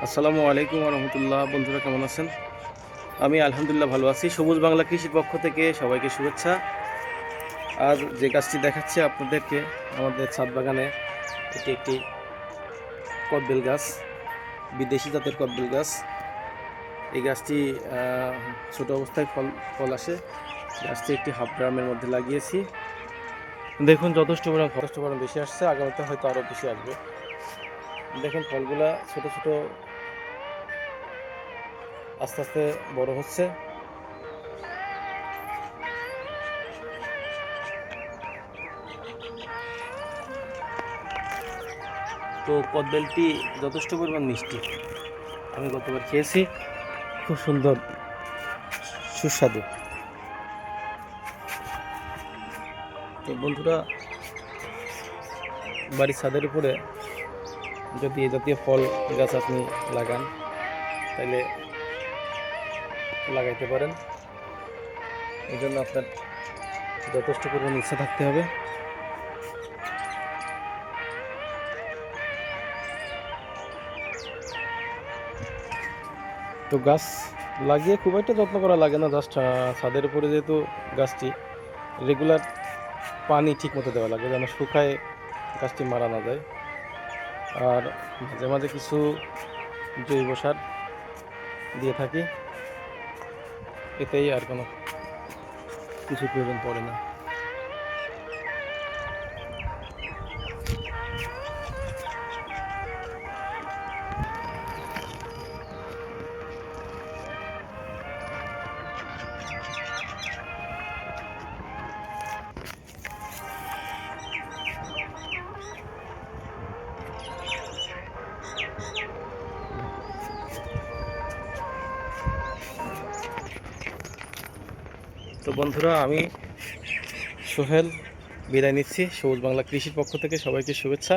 আসসালামু আলাইকুম রহমতুল্লাহ। বন্ধুরা কেমন আছেন? আমি আলহামদুলিল্লাহ ভালো আছি। সবুজ বাংলা কৃষির পক্ষ থেকে সবাইকে শুভেচ্ছা। আজ যে গাছটি দেখাচ্ছি আপনাদেরকে, আমাদের ছাদ বাগানে এটি একটি কদবেল গাছ, বিদেশি জাতের কদবেল গাছ। এই গাছটি ছোট অবস্থায় ফল আসে। গাছটি একটি হাফ ড্রামের মধ্যে লাগিয়েছি। দেখুন যথেষ্ট পরিমাণ বেশি আসছে, আগামীতে হয়তো আরও বেশি আসবে। দেখুন ফলগুলা ছোট ছোট আস্তে আস্তে বড় হচ্ছে। তো কদবেলটি যথেষ্ট পরিমাণ মিষ্টি, আমি গতবার খেয়েছি, খুব সুন্দর সুস্বাদু। তো বন্ধুরা, বাড়ির ছাদের উপরে যদি এই জাতীয় ফল গাছ আপনি লাগান তাহলে লাগাইতে পারেন। এই জন্য আপনার যথেষ্ট পরিমাণ ইচ্ছা থাকতে হবে। তো গাছ লাগিয়ে খুব একটা যত্ন করা লাগে না, জাস্ট ছাদের উপরে যেহেতু গাছটি, রেগুলার পানি ঠিক মতো দেওয়া লাগে যেন শুকায় গাছটি মারা না যায়। আর মাঝে মাঝে কিছু জৈব সার দিয়ে থাকি, এতেই আর কোনো কিছু প্রয়োজন পড়ে না। তো বন্ধুরা, আমি সোহেল বিদায় নিচ্ছি। সবুজ বাংলা কৃষির পক্ষ থেকে সবাইকে শুভেচ্ছা।